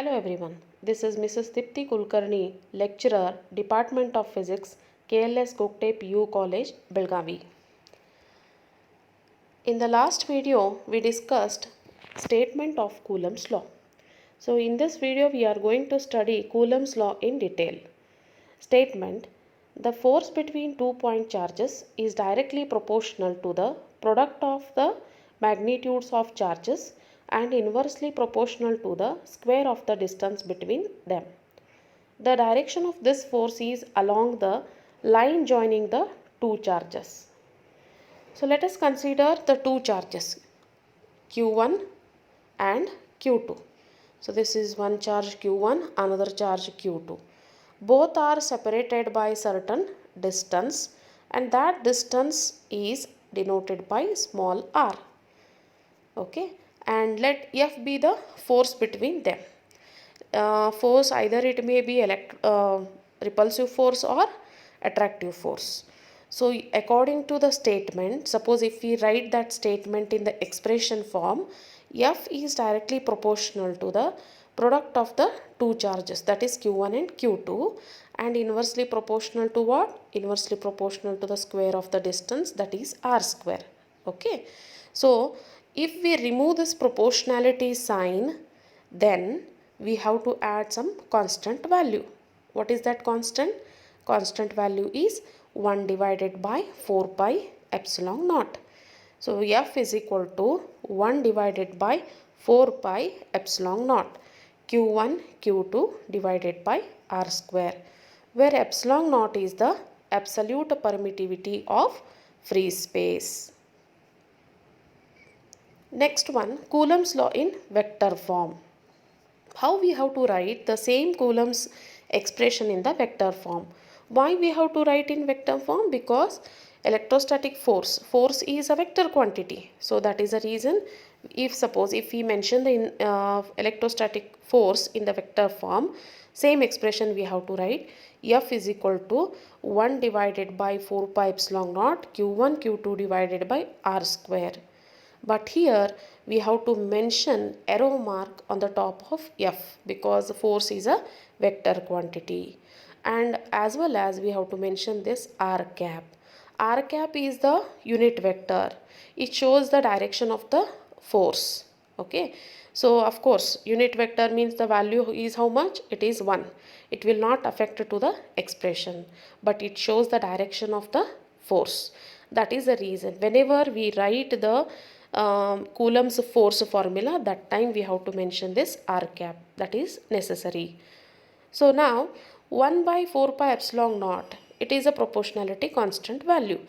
Hello everyone, this is Mrs. Dipti Kulkarni, lecturer, Department of Physics, KLS Gokte PU College, Belgavi. In the last video, we discussed statement of Coulomb's law. So in this video, we are going to study Coulomb's law in detail. Statement: the force between 2-point charges is directly proportional to the product of the magnitudes of charges and inversely proportional to the square of the distance between them. The direction of this force is along the line joining the two charges. So let us consider the two charges Q1 and Q2. So this is one charge Q1, another charge Q2. Both are separated by certain distance and that distance is denoted by small r. Okay, and let F be the force between them. Force, either it may be repulsive force or attractive force. So according to the statement, suppose if we write that statement in the expression form, F is directly proportional to the product of the two charges, that is Q1 and Q2, and inversely proportional to what? Inversely proportional to the square of the distance, that is r square. Okay, so if we remove this proportionality sign, then we have to add some constant value. What is that constant? Constant value is 1 divided by 4 pi epsilon naught. So F is equal to 1 divided by 4 pi epsilon naught. Q1 Q2 divided by r square, where epsilon naught is the absolute permittivity of free space. Next one, Coulomb's law in vector form. How we have to write the same Coulomb's expression in the vector form? Why we have to write in vector form? Because electrostatic force is a vector quantity. So that is the reason, if we mention the electrostatic force in the vector form, same expression we have to write. F is equal to 1 divided by 4 pi epsilon naught Q1 Q2 divided by r square. But here we have to mention arrow mark on the top of F because force is a vector quantity, and as well as we have to mention this r cap. R cap is the unit vector. It shows the direction of the force. Okay, so of course unit vector means the value is how much? It is 1. It will not affect to the expression, but it shows the direction of the force. That is the reason whenever we write the Coulomb's force formula, that time we have to mention this r cap. That is necessary. So now 1 by 4 pi epsilon naught, it is a proportionality constant value.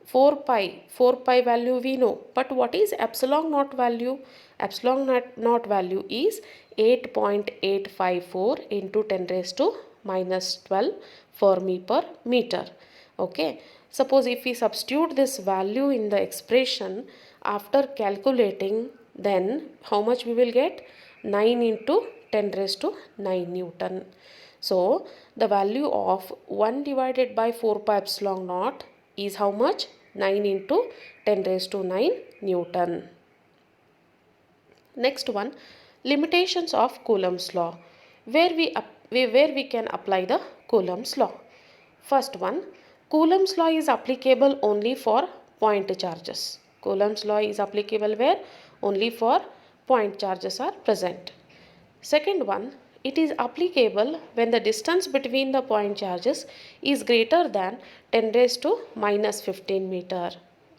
4 pi value we know, but what is epsilon naught value? Epsilon naught value is 8.854 into 10 raised to minus 12 Fermi per meter. Okay, suppose if we substitute this value in the expression after calculating, then how much we will get? 9 into 10 raised to 9 Newton. So the value of 1 divided by 4 pi epsilon naught is how much? 9 into 10 raised to 9 Newton. Next one, limitations of Coulomb's law, where we can apply the Coulomb's law. First one, Coulomb's law is applicable only for point charges. Coulomb's law is applicable where? Only for point charges are present. Second one, it is applicable when the distance between the point charges is greater than 10 raised to minus 15 meter.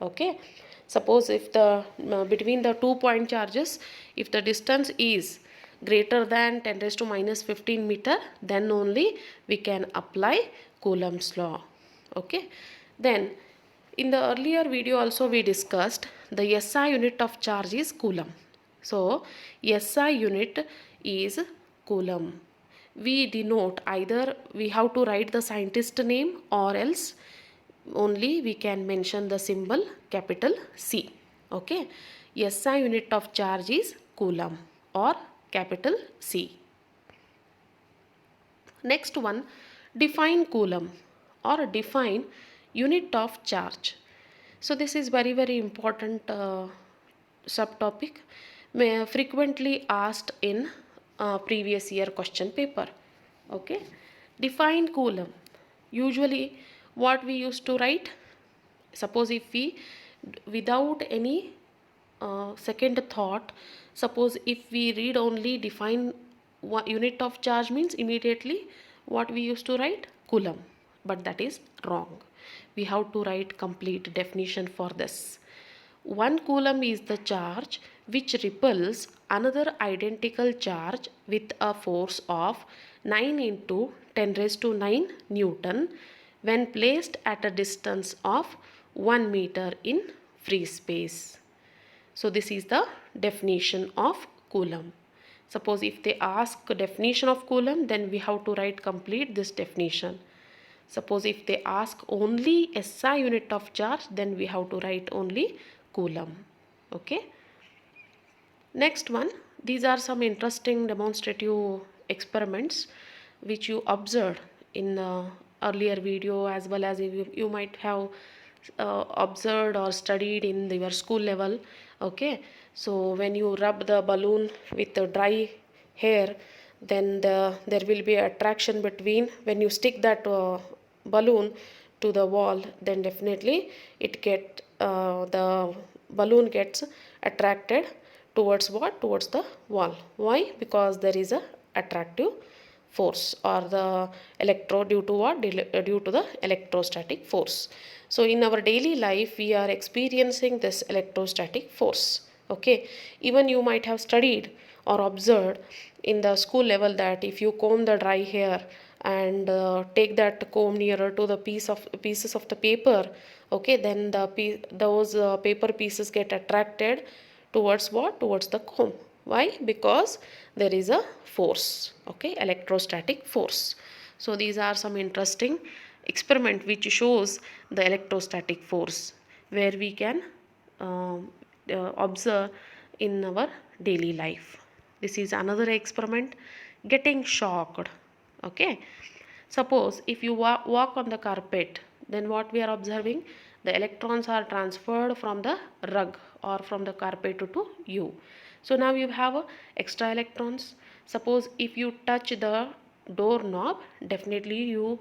Okay, suppose if the between the 2-point charges, if the distance is greater than 10 raised to minus 15 meter, then only we can apply Coulomb's law. Okay, then in the earlier video also we discussed the SI unit of charge is Coulomb. So SI unit is Coulomb. We denote, either we have to write the scientist name or else only we can mention the symbol capital C. Okay, SI unit of charge is Coulomb or capital C. Next one, define Coulomb or define unit of charge. So this is very important subtopic, frequently asked in previous year question paper. Okay, define coulomb. Usually what we used to write, suppose if we without any second thought, suppose if we read only define unit of charge means immediately what we used to write coulomb, but that is wrong. We have to write complete definition for this. 1 coulomb is the charge which repels another identical charge with a force of 9 into 10 raised to 9 Newton when placed at a distance of 1 meter in free space. So this is the definition of coulomb. Suppose if they ask definition of coulomb, then we have to write complete this definition. Suppose if they ask only SI unit of charge, then we have to write only coulomb. Okay. Next one, these are some interesting demonstrative experiments which you observed in the earlier video, as well as you might have observed or studied in your school level. Okay, so when you rub the balloon with the dry hair, then there will be attraction between, when you stick that balloon to the wall, then definitely it the balloon gets attracted towards what? Towards the wall. Why? Because there is a attractive force, or the due to what? Due to the electrostatic force. So in our daily life we are experiencing this electrostatic force. Okay, even you might have studied or observed in the school level that if you comb the dry hair and take that comb nearer to the pieces of the paper, okay, then those paper pieces get attracted towards what? Towards the comb. Why? Because there is a force, okay, electrostatic force. So these are some interesting experiment which shows the electrostatic force, where we can observe in our daily life. This is another experiment, getting shocked. Okay, suppose if you walk on the carpet, then what we are observing? The electrons are transferred from the rug or from the carpet to you. So now you have extra electrons. Suppose if you touch the door knob, definitely you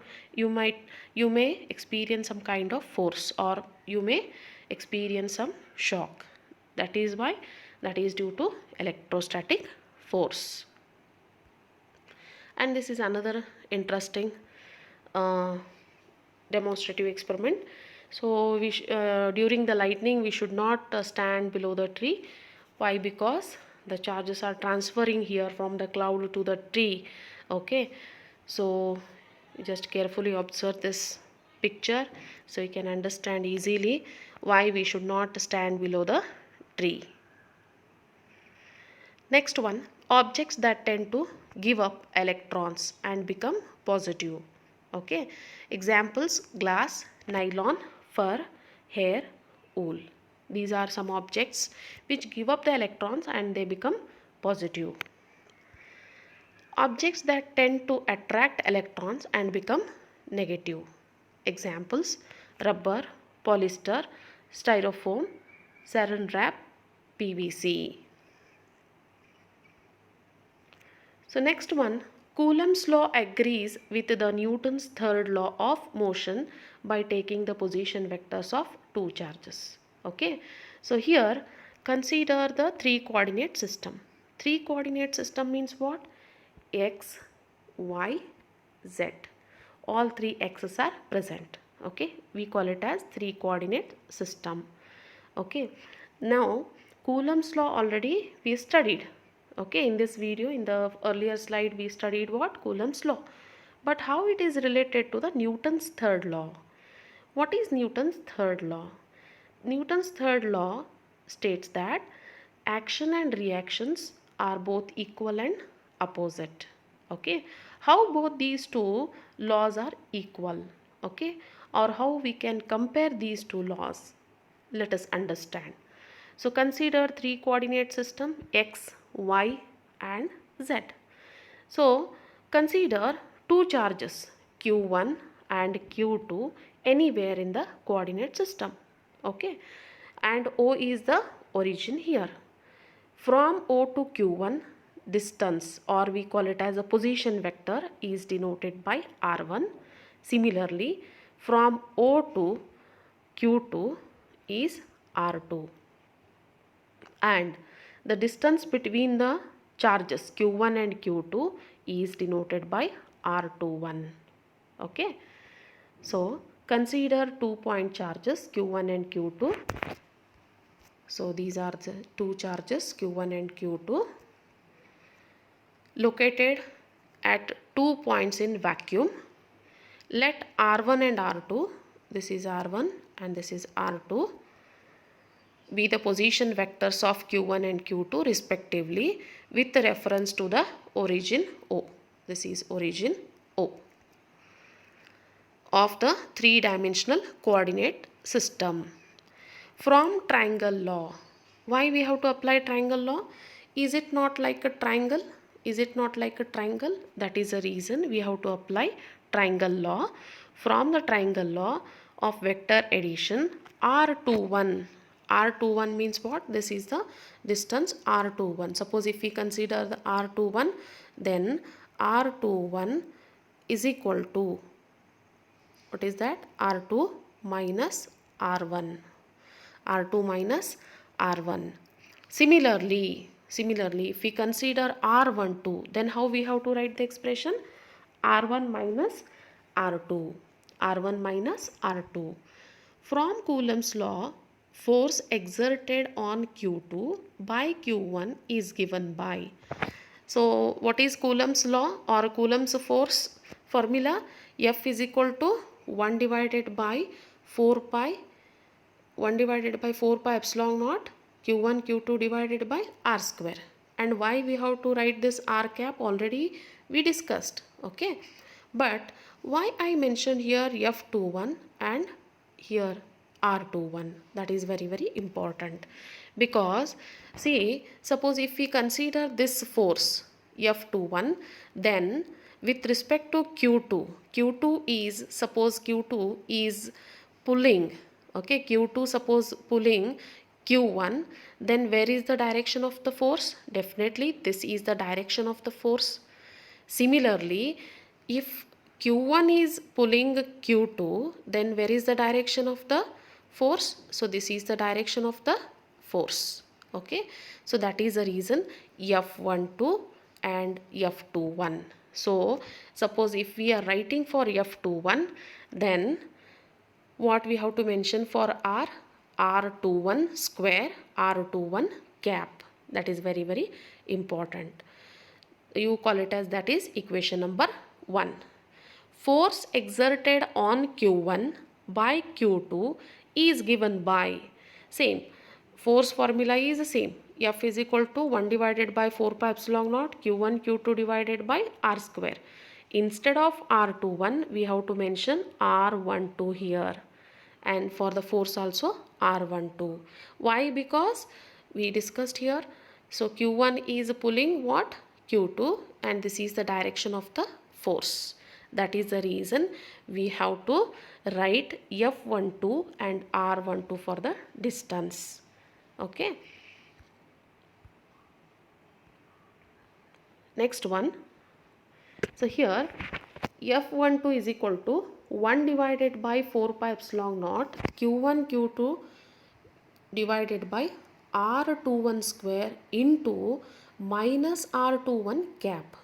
may experience some kind of force, or you may experience some shock. That is why, that is due to electrostatic force. And this is another interesting demonstrative experiment. So during the lightning we should not stand below the tree. Why? Because the charges are transferring here from the cloud to the tree. Okay, so just carefully observe this picture so you can understand easily why we should not stand below the tree. Next one, objects that tend to give up electrons and become positive. Okay, examples: glass, nylon, fur, hair, wool. These are some objects which give up the electrons and they become positive. Objects that tend to attract electrons and become negative. Examples: rubber, polyester, styrofoam, saran wrap, PVC. So next one, Coulomb's law agrees with the Newton's third law of motion by taking the position vectors of two charges. Okay, so here consider the 3-coordinate system. 3-coordinate system means what? X, Y, Z. All 3 x's are present. Okay, we call it as 3-coordinate system. Okay, now Coulomb's law already we studied. Okay, in this video, in the earlier slide, we studied what? Coulomb's law. But how it is related to the Newton's third law? What is Newton's third law? Newton's third law states that action and reactions are both equal and opposite. Okay, how both these two laws are equal? Okay, or how we can compare these two laws? Let us understand. So consider 3-coordinate system, X, Y and Z. So consider two charges Q1 and Q2 anywhere in the coordinate system. Okay, and O is the origin here. From O to Q1 distance, or we call it as a position vector, is denoted by r1. Similarly, from O to Q2 is r2, and the distance between the charges q1 and q2 is denoted by r21. Okay, so consider 2-point charges q1 and q2. So these are the two charges q1 and q2 located at 2 points in vacuum. Let r1 and r2, this is r1 and this is r2, be the position vectors of q1 and q2 respectively with reference to the origin O. This is origin O of the three-dimensional coordinate system. From triangle law, why we have to apply triangle law? Is it not like a triangle? Is it not like a triangle? That is the reason we have to apply triangle law. From the triangle law of vector addition, r21. r21 means what? This is the distance r21. Suppose if we consider the r21, then r21 is equal to, what is that? r2 minus r1. r2 minus r1. Similarly, if we consider r12, then how we have to write the expression? r1 minus r2. r1 minus r2. From Coulomb's law, force exerted on q2 by q1 is given by. So what is Coulomb's law or Coulomb's force formula? F is equal to 1 divided by 4 pi epsilon naught q1 q2 divided by r square. And why we have to write this r cap already we discussed. Okay, but why I mentioned here f21 and here r21? That is very, very important, because see, suppose if we consider this force f21, then with respect to q2 is, suppose q2 is pulling, okay, q2 suppose pulling q1, then where is the direction of the force? Definitely this is the direction of the force. Similarly, if q1 is pulling q2, then where is the direction of the force? So this is the direction of the force. Okay, so that is the reason f12 and f21. So suppose if we are writing for f21, then what we have to mention for r21 square, r21 cap. That is very, very important. You call it as, that is equation number 1. Force exerted on q1 by q2 is given by, same force formula is the same, F is equal to 1 divided by 4 pi epsilon naught q1 q2 divided by r square. Instead of r21 we have to mention r12 here, and for the force also r12. Why? Because we discussed here, so q1 is pulling what? q2, and this is the direction of the force. That is the reason we have to write f12 and r12 for the distance. Okay, next one. So here f12 is equal to 1 divided by 4 pi epsilon naught q1 q2 divided by r21 square into minus r21 cap.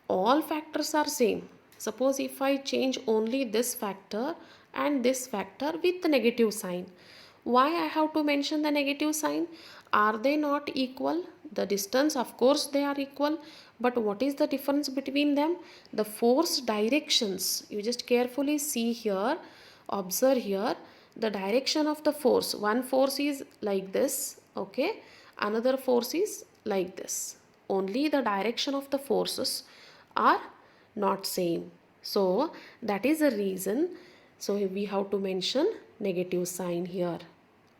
All factors are same. Suppose if I change only this factor and this factor with the negative sign. Why I have to mention the negative sign? Are they not equal? The distance, of course they are equal, but what is the difference between them? The force directions. You just carefully see here, observe here the direction of the force. One force is like this, okay, another force is like this. Only the direction of the forces are not same. So that is the reason, so we have to mention negative sign here.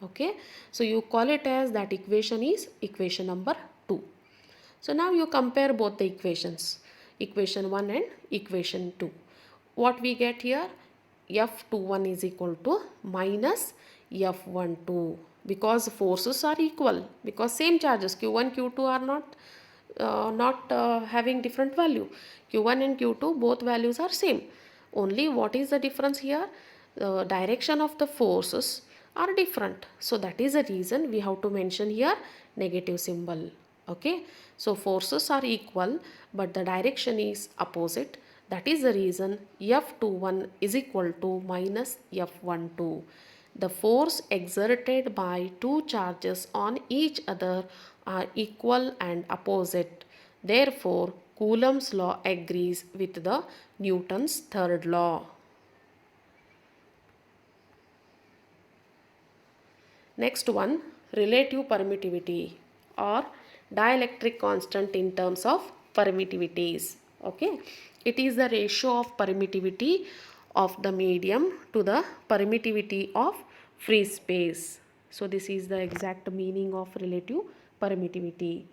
Okay, so you call it as, that equation is equation number 2. So now you compare both the equations, equation 1 and equation 2. What we get here? f21 is equal to minus f12, because forces are equal, because same charges q1 q2 are not not having different value. Q1 and Q2 both values are same. Only what is the difference here? The direction of the forces are different. So that is the reason we have to mention here negative symbol. Okay. So forces are equal but the direction is opposite. That is the reason F21 is equal to minus F12. The force exerted by two charges on each other are equal and opposite. Therefore, Coulomb's law agrees with the Newton's third law. Next one, relative permittivity or dielectric constant in terms of permittivities. Okay, it is the ratio of permittivity of the medium to the permittivity of free space. So this is the exact meaning of relative permittivity.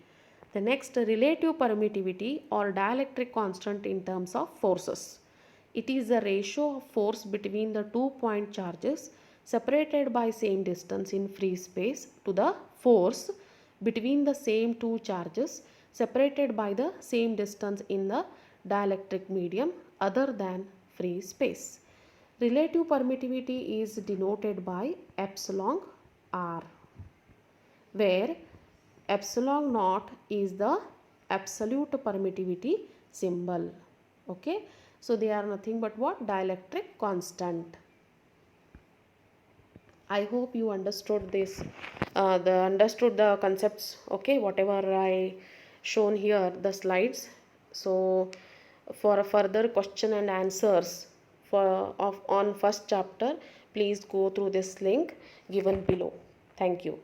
The next, relative permittivity or dielectric constant in terms of forces. It is the ratio of force between the 2 point charges separated by same distance in free space to the force between the same two charges separated by the same distance in the dielectric medium other than free space. Relative permittivity is denoted by epsilon r, where epsilon naught is the absolute permittivity symbol. Okay, so they are nothing but what? Dielectric constant. I hope you understood this, understood the concepts. Okay, whatever I shown here the slides. So for a further question and answers on first chapter, please go through this link given below. Thank you.